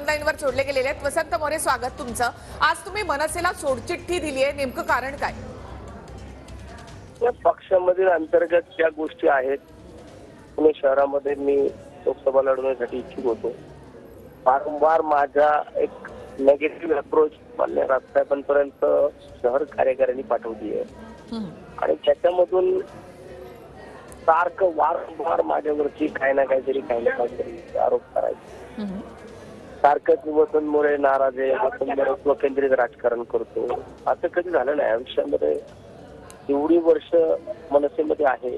लाईनवर जोडले गेलेले आहेत। वसंत मोरे, स्वागत तुमचं। आज तुम्ही मनसेला सोडचिठ्ठी दिली आहे, नेमकं कारण काय? या पक्षामधील अंतर्गत ज्या गोष्टी आहेत, पुणे शहरामध्ये मी लोकसभा लढवण्यासाठी इच्छुक होतो। वारंवार माझा एक नेगेटिव्ह अप्रोच मान्य राजसाहेबांपर्यंत शहर कार्यकारिणी पाठवली आहे आणि त्याच्यामधून सारखं वारंवार माझ्यावरती काही ना काहीतरी आरोप करायचे। सारखंच वसंत मोरे नाराज आहे, वसंत मोरे स्वकेंद्रित राजकारण करतो। असं कधी झालं नाही आयुष्यामध्ये। एवढी वर्ष मनसेमध्ये आहे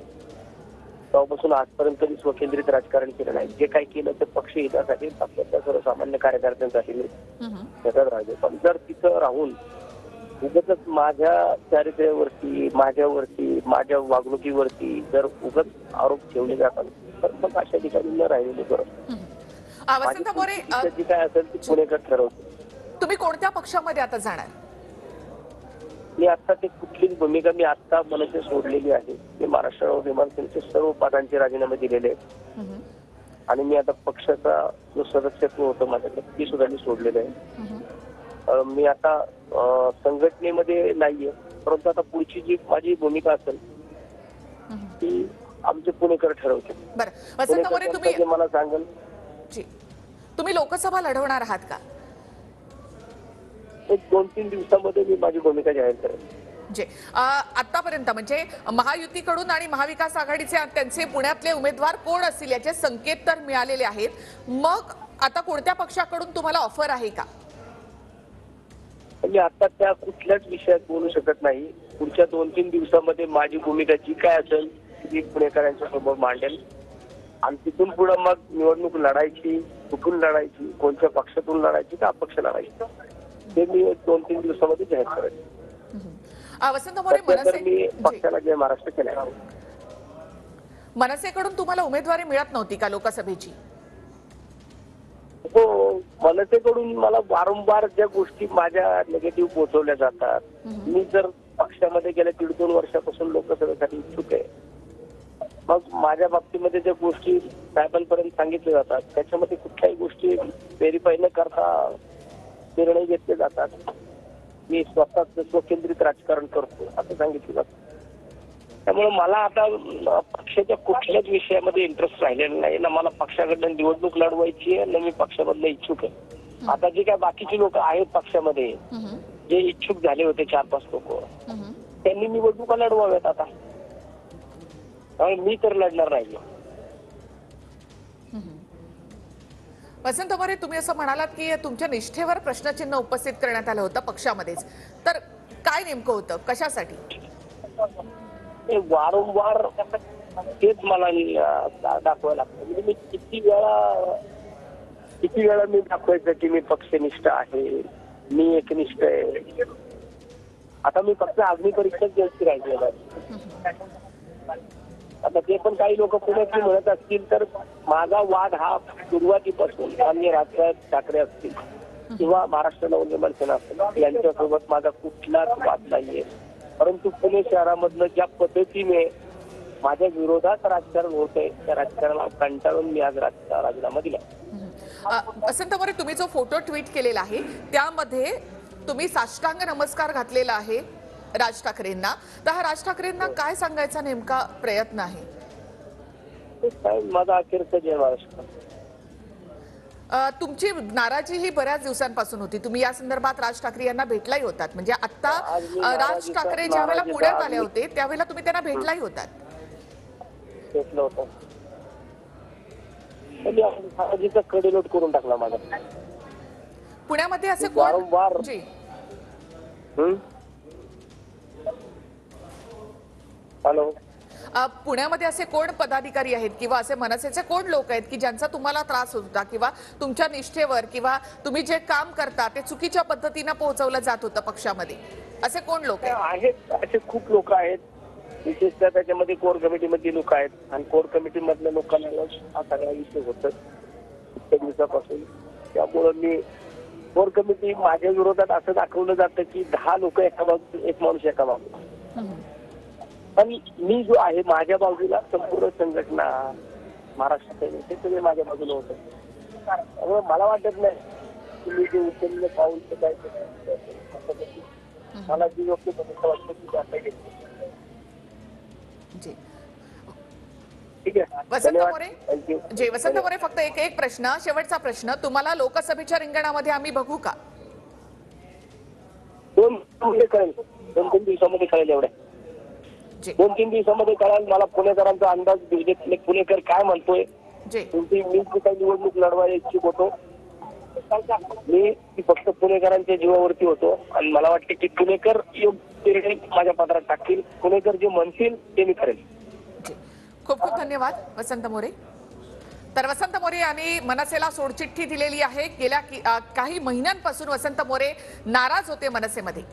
तेव्हापासून आजपर्यंत कधी स्वकेंद्रित राजकारण केलं नाही। जे काही केलं ते पक्ष हितासाठी, पक्षाच्या सर्वसामान्य कार्यकर्त्यांसाठी त्याच्यात राहिले। पण जर तिथं राहून उगाच माझ्या चारित्र्यावरती, माझ्यावरती, माझ्या वागणुकीवरती जर उगाच आरोप ठेवले जातात तर मग अशा ठिकाणी न राहिलेले बरं। वसंत मोरे, जी काय असेल ती पुणेकर ठरवतो। तुम्ही कोणत्या पक्षामध्ये आता जाणार? मी आता ते कुठलीच भूमिका मी आता मनसे सोडलेली आहे। मी महाराष्ट्र नवनिर्माण सेनेचे सर्व पदांचे राजीनामे दिलेले आहेत आणि मी आता पक्षाचा जो सदस्यत्व होतं माझ्याकडे ती सुद्धा मी सोडलेलं आहे। मी आता संघटनेमध्ये नाहीये, परंतु आता पुढची जी माझी भूमिका असेल ती आमचे पुणेकर ठरवतील। बरं वसंत मोरे, तुम्ही मला सांगाल तुम्ही लोकसभा लढवणार आहात का? एक 2-3 दिवसामध्ये मी माझी भूमिका जाहीर करेन। जे आतापर्यंत म्हणजे महायुतीकडून आणि महाविकास आघाडीचे त्यांचे पुण्यातले उमेदवार कोण असतील याचे संकेत तर मिळालेले आहेत। मग आता कोणत्या पक्षाकडून तुम्हाला ऑफर आहे का? मी आता त्या कुठल्याच विषयात बोलू शकत नाही। पुढच्या 2-3 दिवसामध्ये माझी भूमिका जी काय असेल ती पुणेकरांच्या समोर मांडेल आणि तिथून पुढे मग निवडणूक लढायची, कुठून लढायची, कोणत्या पक्षातून लढायची का अपक्ष लढायची ते मी 2-3 दिवसामध्ये जाहीर करेन। वसंत मोरे, मी पक्षाला जय महाराष्ट्र केला। मनसेकडून तुम्हाला उमेदवारी मिळत नव्हती का लोकसभेची? हो, मनसेकडून मला वारंवार ज्या गोष्टी माझ्या निगेटिव्ह पोहोचवल्या जातात, मी जर पक्षामध्ये गेल्या 1.5-2 वर्षापासून लोकसभेसाठी इच्छुक आहे, मग माझ्या बाबतीमध्ये ज्या गोष्टी साहेबांपर्यंत सांगितल्या जातात त्याच्यामध्ये कुठल्याही गोष्टी व्हेरीफाय न करता निर्णय घेतले जातात। मी स्वतःच स्वकेंद्रित राजकारण करतो असं सांगितलं जातं। त्यामुळे मला आता पक्षाच्या कुठल्याच विषयामध्ये इंटरेस्ट राहिलेला नाही ना। मला पक्षाकडनं निवडणूक लढवायची आहे ना मी पक्षामधलं इच्छुक आहे। आता जे काय बाकीचे लोक आहेत पक्षामध्ये जे इच्छुक झाले होते 4-5 लोक त्यांनी निवडणुका लढवाव्यात आता, मी तर लढणार नाही। वसंत मोरे, तुम्ही असं म्हणालात की तुमच्या निष्ठेवर प्रश्नचिन्ह उपस्थित करण्यात आलं होतं पक्षामध्येच, तर काय नेमकं होतं, कशासाठी? वारंवार तेच मला दाखवायला लागतं। म्हणजे मी किती वेळा मी दाखवायचं की मी पक्षनिष्ठ आहे, मी एकनिष्ठ आहे। आता मी फक्त अग्निपरीक्षाच द्यायची राहिलेला आहे। आता ते पण काही लोक पुण्यातली म्हणत असतील तर माझा वाद हा सुरुवातीपासून माननीय राजसाहेब ठाकरे असतील किंवा महाराष्ट्र नवनिर्माण सेना असतील यांच्यासोबत माझा कुठलाच वाद नाहीये। परंतु पुणे शहरामधलं ज्या पद्धतीने माझ्या विरोधात राजकारण होतंय त्या राजकारणाला कंटाळून मी आज राजीनामा दिला। वसंत मोरे, तुम्ही जो फोटो ट्विट केलेला आहे त्यामध्ये तुम्ही साष्टांग नमस्कार घातलेला आहे राज ठाकरेंना, तर हा राज ठाकरेंना काय सांगायचा नेमका प्रयत्न आहे? माझा अखेरचा जय महाराष्ट्र। तुमची नाराजी ही बऱ्याच दिवसांपासून होती, तुम्ही या संदर्भात राज ठाकरे यांना भेटलाही होतात, म्हणजे आता राज ठाकरे ज्या वेळेला पुण्यात आले होते त्यावेळेला तुम्ही त्यांना भेटलाही होतात। भेटलं होतं, नाराजीचा कडेलोट करून टाकला माझा। पुण्यामध्ये असे वारंवार जी हॅलो, पुण्यामध्ये असे कोण पदाधिकारी आहेत किंवा असे मनसेचे कोण लोक आहेत की ज्यांचा तुम्हाला त्रास होता किंवा तुमच्या निष्ठेवर किंवा तुम्ही जे काम करता ते चुकीच्या पद्धतीने पोहोचवलं जात होतं पक्षामध्ये, असे कोण लोक आहेत? असे खूप लोक आहेत, विशेषतः त्याच्यामध्ये कोर कमिटीमध्ये लोक आहेत आणि कोर कमिटी मधल्या लोकांना हा सगळा विषय होत त्या दिवसापासून। त्यामुळे मी कोर कमिटी माझ्या विरोधात असं दाखवलं जातं की 10 लोक एका बाजूला, एक माणूस एका बाजूला, पण मी जो आहे माझ्या बाजूला संपूर्ण संघटना महाराष्ट्र सैनिक हे सगळे माझ्या बाजूला होतं। त्यामुळे मला वाटत नाही तुम्ही जे उचललं पाऊल ते काय मला जी योग्य भूमिका वाटते ती आता घेतली. जी ठीक आहे, वसंत धन्यवाद. मोरे. थँक्यू. जी वसंत मोरे, फक्त एक प्रश्न, शेवटचा प्रश्न, तुम्हाला लोकसभेच्या रिंगणामध्ये आम्ही बघू का? 2 कळेल, 2-3 दिवसामध्ये कळेल एवढ्या. जी 2-3 दिवसामध्ये कळेल. मला पुणेकरांचा अंदाज घेतले, पुणेकर काय म्हणतोय. जी तुमची मी जी काही निवडणूक लढवायला इच्छुक होतो मी ती फक्त पुणेकरांच्या जीवावरती होतो आणि मला वाटते की पुणेकर योग्य निर्णय माझ्या पदरात टाकतील. पुणेकर जे म्हणतील ते मी करेल. जी खूप खूप धन्यवाद वसंत मोरे. तर वसंत मोरे यांनी मनसेला सोडचिठ्ठी दिलेली आहे. गेल्या काही महिन्यांपासून वसंत मोरे नाराज होते मनसेमध्ये.